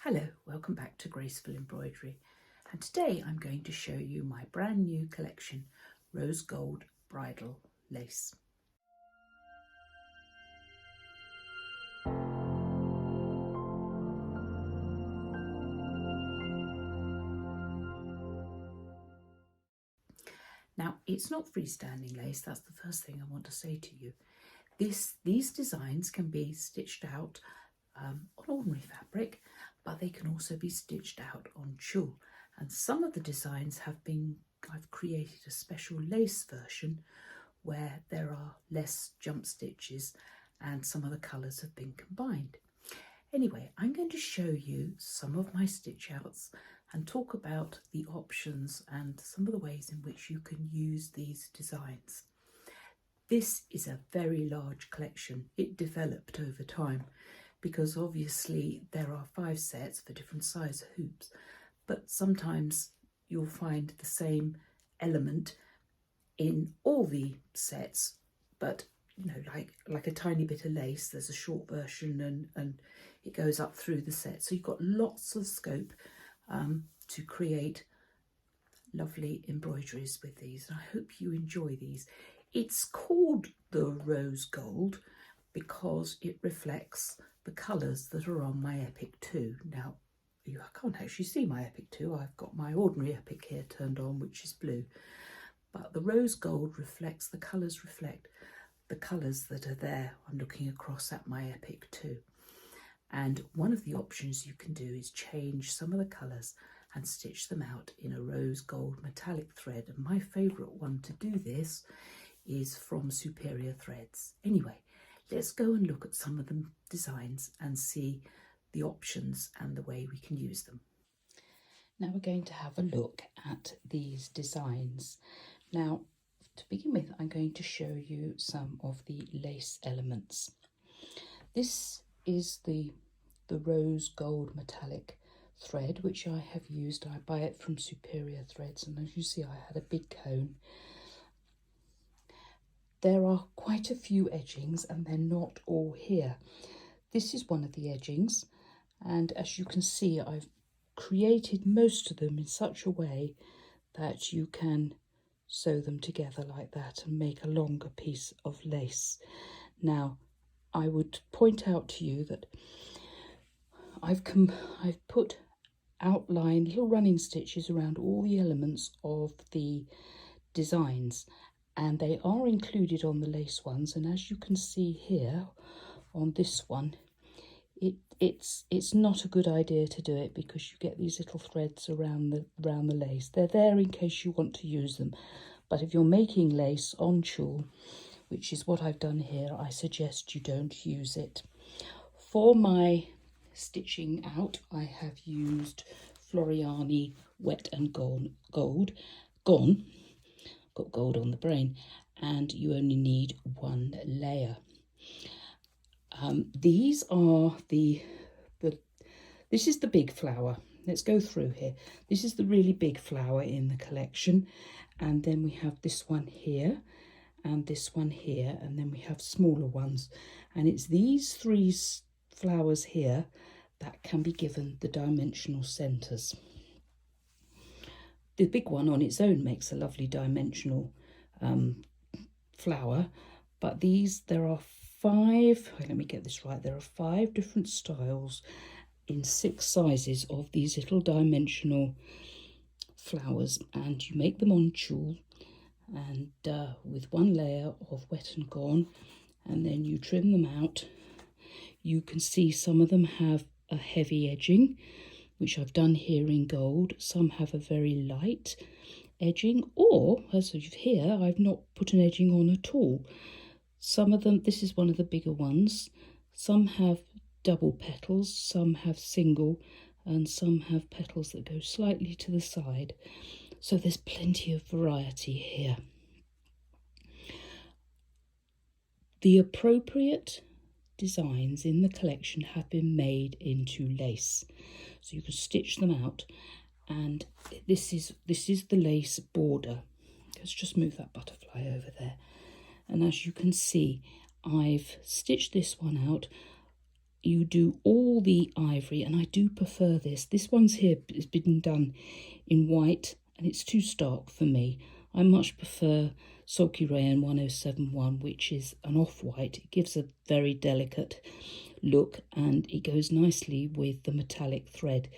Hello, welcome back to Graceful Embroidery, and today I'm going to show you my brand new collection, Rose Gold Bridal Lace. Now, it's not freestanding lace, that's the first thing I want to say to you. These designs can be stitched out on ordinary fabric, but they can also be stitched out on tulle. And some of the designs I've created a special lace version where there are less jump stitches and some of the colours have been combined. Anyway, I'm going to show you some of my stitch outs and talk about the options and some of the ways in which you can use these designs. This is a very large collection. It developed over time because obviously there are 5 sets for different size hoops, but sometimes you'll find the same element in all the sets, but you know, like a tiny bit of lace, there's a short version and it goes up through the set. So you've got lots of scope to create lovely embroideries with these. And I hope you enjoy these. It's called the Rose Gold because it reflects the colours that are on my Epic 2. Now, I can't actually see my Epic 2. I've got my ordinary Epic here turned on, which is blue. But the Rose Gold reflects the colours that are there. I'm looking across at my Epic 2. And one of the options you can do is change some of the colours and stitch them out in a rose gold metallic thread. And my favourite one to do this is from Superior Threads. Anyway, let's go and look at some of the designs and see the options and the way we can use them. Now we're going to have a look at these designs. Now, to begin with, I'm going to show you some of the lace elements. This is the rose gold metallic thread, which I have used. I buy it from Superior Threads, and as you see, I had a big cone. There are quite a few edgings, and they're not all here. This is one of the edgings, and as you can see, I've created most of them in such a way that you can sew them together like that and make a longer piece of lace. Now, I would point out to you that I've put outline little running stitches around all the elements of the designs, and they are included on the lace ones. And as you can see here on this one, it's not a good idea to do it because you get these little threads around the lace. They're there in case you want to use them, but if you're making lace on tulle, which is what I've done here, I suggest you don't use it. For my stitching out, I have used Floriani Wet and Gone, got gold on the brain, and you only need 1 layer. These are this is the big flower. Let's go through here. This is the really big flower in the collection, and then we have this one here and this one here, and then we have smaller ones, and it's these 3 flowers here that can be given the dimensional centres. The big one on its own makes a lovely dimensional flower, but there are 5, let me get this right, there are 5 different styles in 6 sizes of these little dimensional flowers, and you make them on tulle and with 1 layer of Wet and Gone, and then you trim them out. You can see some of them have a heavy edging, which I've done here in gold. Some have a very light edging, or as of here, I've not put an edging on at all. Some of them, this is one of the bigger ones, some have double petals, some have single, and some have petals that go slightly to the side. So there's plenty of variety here. The appropriate designs in the collection have been made into lace, so you can stitch them out, and this is the lace border. Let's just move that butterfly over there, and as you can see, I've stitched this one out you do all the ivory, and I do prefer this. This one's here has been done in white, and it's too stark for me. I much prefer Sulky Rayon 1071, which is an off-white. It gives a very delicate look, and it goes nicely with the metallic thread.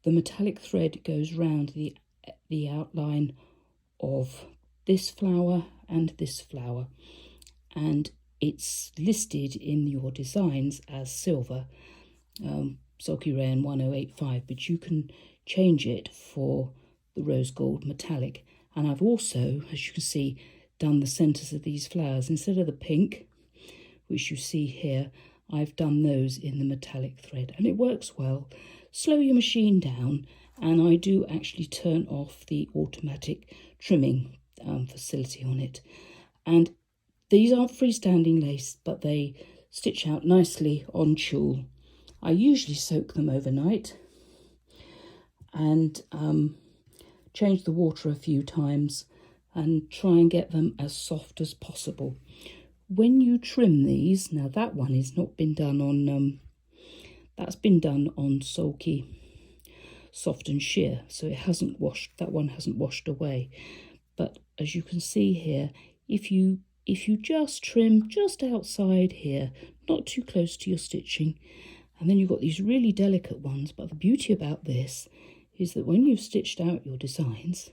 The metallic thread goes round the outline of this flower and this flower, and it's listed in your designs as silver, Sulky Rayon 1085, but you can change it for the rose gold metallic. And I've also, as you can see, done the centres of these flowers. Instead of the pink, which you see here, I've done those in the metallic thread, and it works well. Slow your machine down, and I do actually turn off the automatic trimming facility on it. And these aren't freestanding lace, but they stitch out nicely on tulle. I usually soak them overnight and change the water a few times and try and get them as soft as possible. When you trim these, now that one has not been done on, that's been done on sulky, soft and sheer, so it hasn't washed, that one hasn't washed away. But as you can see here, if you just trim just outside here, not too close to your stitching, and then you've got these really delicate ones. But the beauty about this is that when you've stitched out your designs,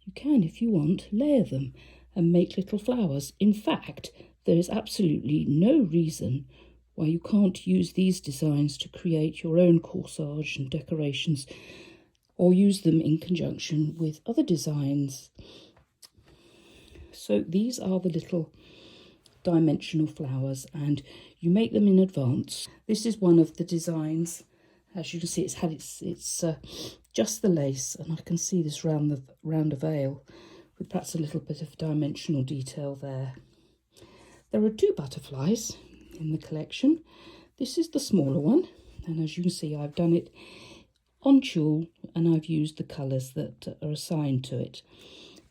you can, if you want, layer them and make little flowers. In fact, there is absolutely no reason why you can't use these designs to create your own corsage and decorations, or use them in conjunction with other designs. So these are the little dimensional flowers, and you make them in advance. This is one of the designs. As you can see, it's just the lace, and I can see this round a veil with perhaps a little bit of dimensional detail there. There are 2 butterflies in the collection. This is the smaller one, and as you can see, I've done it on tulle, and I've used the colours that are assigned to it.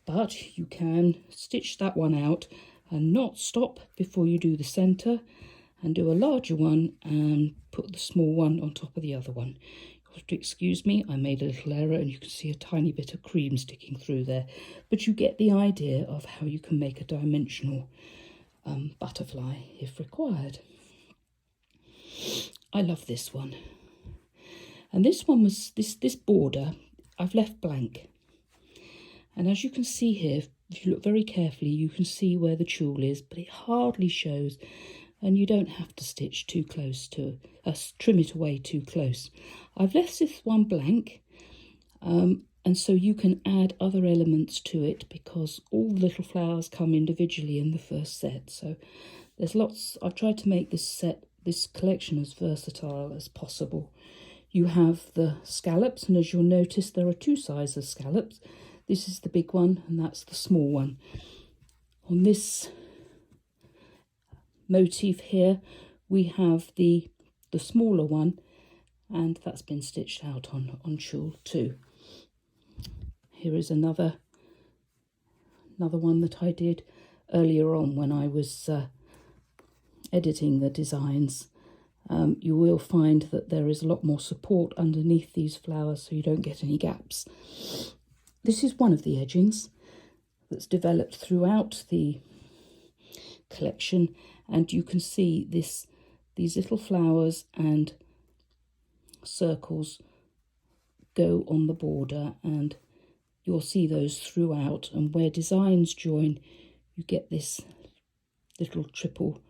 But you can stitch that one out and not stop before you do the centre, and do a larger one and put the small one on top of the other one. You have to excuse me, I made a little error, and you can see a tiny bit of cream sticking through there, but you get the idea of how you can make a dimensional butterfly if required. I love this one, and this one was this border I've left blank, and as you can see here, if you look very carefully, you can see where the tulle is, but it hardly shows, and you don't have to stitch too close to trim it away too close. I've left this one blank, and so you can add other elements to it, because all the little flowers come individually in the first set. So there's lots. I've tried to make this collection as versatile as possible. You have the scallops, and as you'll notice, there are 2 sizes of scallops. This is the big one, and that's the small one. On this motif here, we have the smaller one, and that's been stitched out on tulle too. Here is another one that I did earlier on when I was editing the designs. You will find that there is a lot more support underneath these flowers, so you don't get any gaps. This is one of the edgings that's developed throughout the collection, and you can see these little flowers and circles go on the border, and you'll see those throughout, and where designs join you get this little triple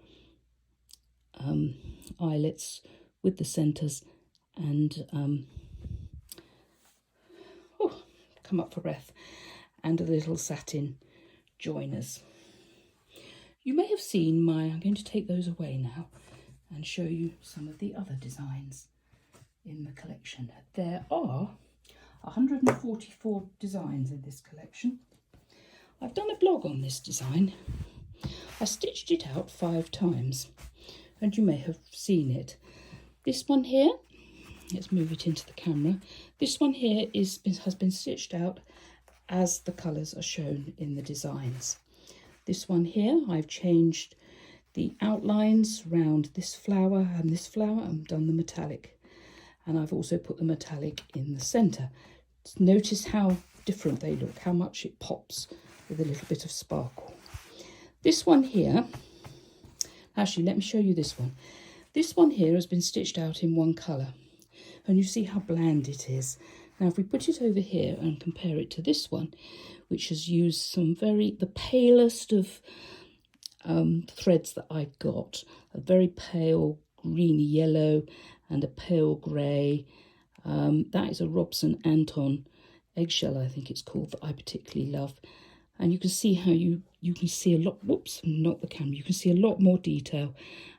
eyelets with the centres, and come up for breath, and a little satin joiners. You may have seen I'm going to take those away now and show you some of the other designs in the collection. There are 144 designs in this collection. I've done a blog on this design. I stitched it out 5 times, and you may have seen it. This one here, let's move it into the camera. This one here has been stitched out as the colours are shown in the designs. This one here, I've changed the outlines round this flower and this flower and done the metallic. And I've also put the metallic in the centre. Notice how different they look, how much it pops with a little bit of sparkle. This one here, actually let me show you this one. This one here has been stitched out in one colour, and you see how bland it is. Now if we put it over here and compare it to this one, which has used some the palest of threads that I've got, a very pale greeny yellow and a pale grey. That is a Robson Anton eggshell, I think it's called, that I particularly love. And you can see how you can see a lot, whoops, not the camera, you can see a lot more detail.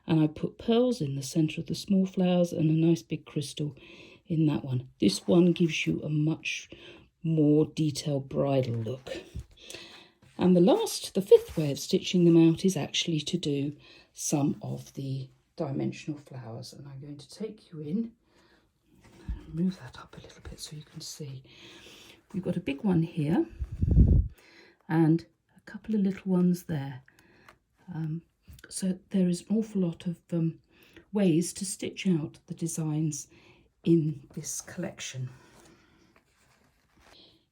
And I put pearls in the centre of the small flowers and a nice big crystal in that one. This one gives you a much more detailed bridal look. And the fifth way of stitching them out is actually to do some of the dimensional flowers. And I'm going to take you in, move that up a little bit so you can see. We've got a big one here and a couple of little ones there. So there is an awful lot of ways to stitch out the designs in this collection.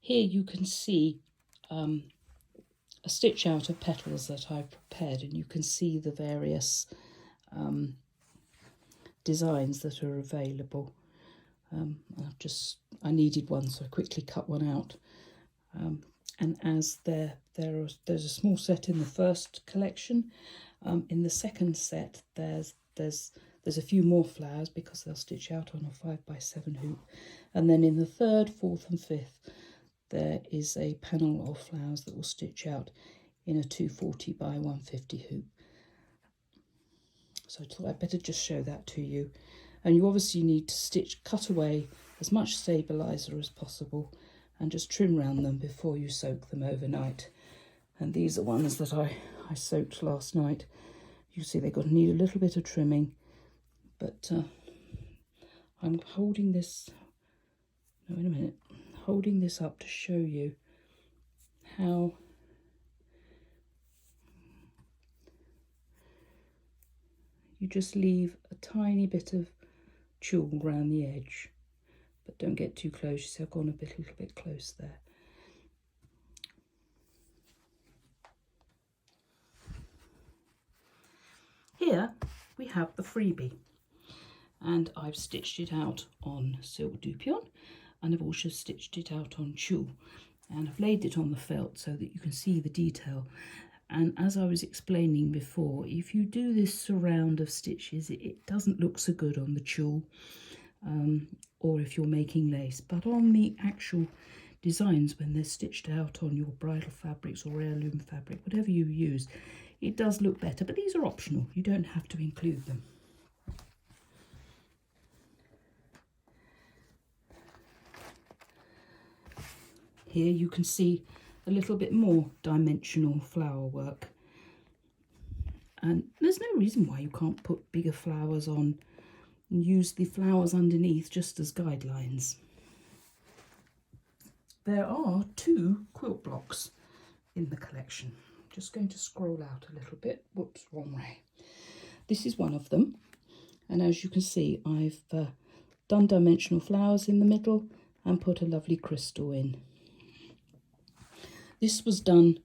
Here you can see a stitch out of petals that I've prepared, and you can see the various designs that are available. I needed one, so I quickly cut one out. And as there's a small set in the first collection, in the second set there's a few more flowers because they'll stitch out on a 5x7 hoop, and then in the third, fourth and fifth there is a panel of flowers that will stitch out in a 240 by 150 hoop. So I thought I'd better just show that to you. And you obviously need to cut away as much stabiliser as possible and just trim around them before you soak them overnight. And these are ones that I soaked last night. You see they need a little bit of trimming, but I'm holding this, no, wait a minute, holding this up to show you how you just leave a tiny bit of tulle around the edge, but don't get too close. You see I've gone a little bit close there. Here we have the freebie, and I've stitched it out on silk dupion, and I've also stitched it out on tulle, and I've laid it on the felt so that you can see the detail. And as I was explaining before, if you do this surround of stitches, it doesn't look so good on the tulle, or if you're making lace, but on the actual designs when they're stitched out on your bridal fabrics or heirloom fabric, whatever you use, it does look better. But these are optional, you don't have to include them. Here you can see a little bit more dimensional flower work, and there's no reason why you can't put bigger flowers on and use the flowers underneath just as guidelines. There are 2 quilt blocks in the collection. Just going to scroll out a little bit. Whoops, wrong way. This is one of them, and as you can see I've done dimensional flowers in the middle and put a lovely crystal in. This was done,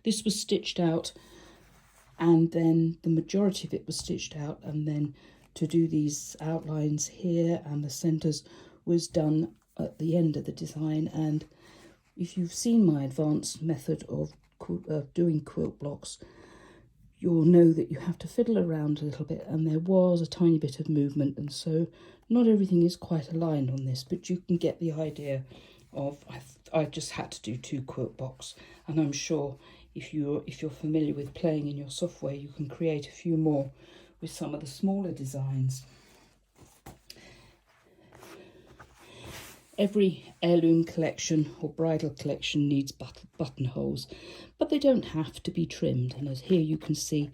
this was stitched out, and then the majority of it was stitched out, and then to do these outlines here and the centres was done at the end of the design. And if you've seen my advanced method of doing quilt blocks, you'll know that you have to fiddle around a little bit, and there was a tiny bit of movement, and so not everything is quite aligned on this, but you can get the idea of I just had to do 2 quilt blocks, and I'm sure if you're familiar with playing in your software, you can create a few more with some of the smaller designs. Every heirloom collection or bridal collection needs buttonholes, but they don't have to be trimmed, and as here you can see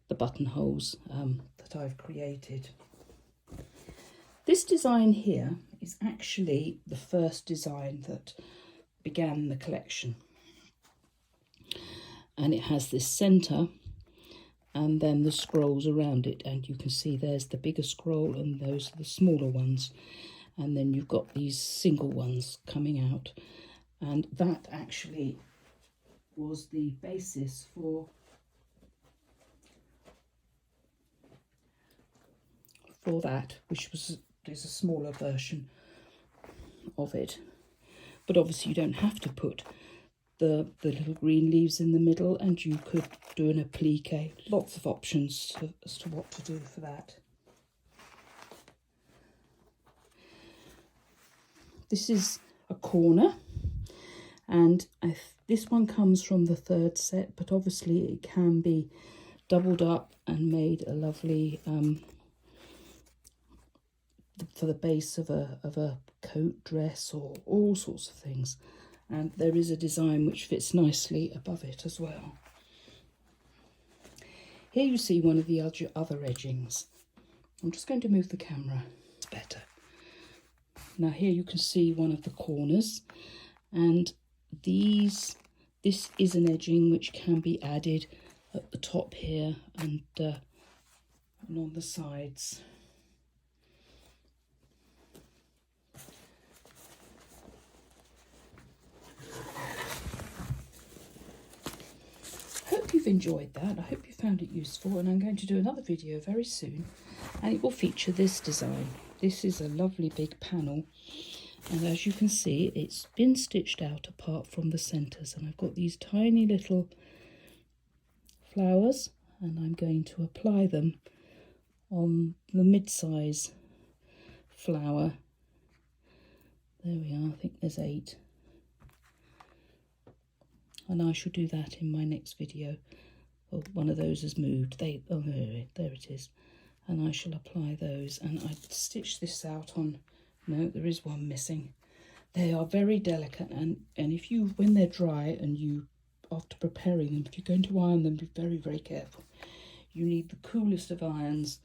the buttonholes that I've created. This design here is actually the first design that began the collection, and it has this centre and then the scrolls around it, and you can see there's the bigger scroll and those are the smaller ones, and then you've got these single ones coming out, and that actually was the basis for that, which is a smaller version of it. But obviously you don't have to put the little green leaves in the middle, and you could do an applique. Lots of options as to what to do for that. This is a corner, and this one comes from the third set, but obviously it can be doubled up and made a lovely for the base of a coat, dress, or all sorts of things. And there is a design which fits nicely above it as well. Here you see one of the other edgings. I'm just going to move the camera. It's better. Now here you can see one of the corners, and this is an edging which can be added at the top here and on the sides. You've enjoyed that. I hope you found it useful, and I'm going to do another video very soon, and it will feature this design. This is a lovely big panel, and as you can see it's been stitched out apart from the centres, and I've got these tiny little flowers, and I'm going to apply them on the mid-size flower. There we are, I think there's 8. And I shall do that in my next video. Well, one of those has moved. Oh, there it is. And I shall apply those. And I stitch this out on... No, there is one missing. They are very delicate, and if you, when they're dry and you, after preparing them, if you're going to iron them, be very, very careful. You need the coolest of irons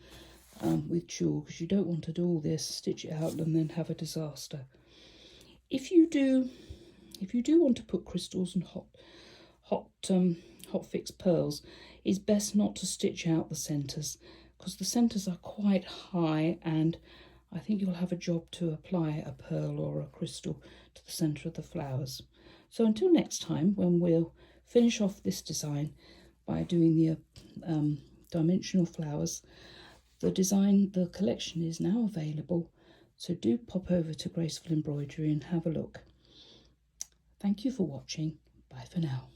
with tulle, because you don't want to do all this, stitch it out, and then have a disaster. If you do want to put crystals and hot fixed pearls, it's best not to stitch out the centres, because the centres are quite high, and I think you'll have a job to apply a pearl or a crystal to the centre of the flowers. So until next time, when we'll finish off this design by doing the dimensional flowers, the collection is now available, so do pop over to Graceful Embroidery and have a look. Thank you for watching. Bye for now.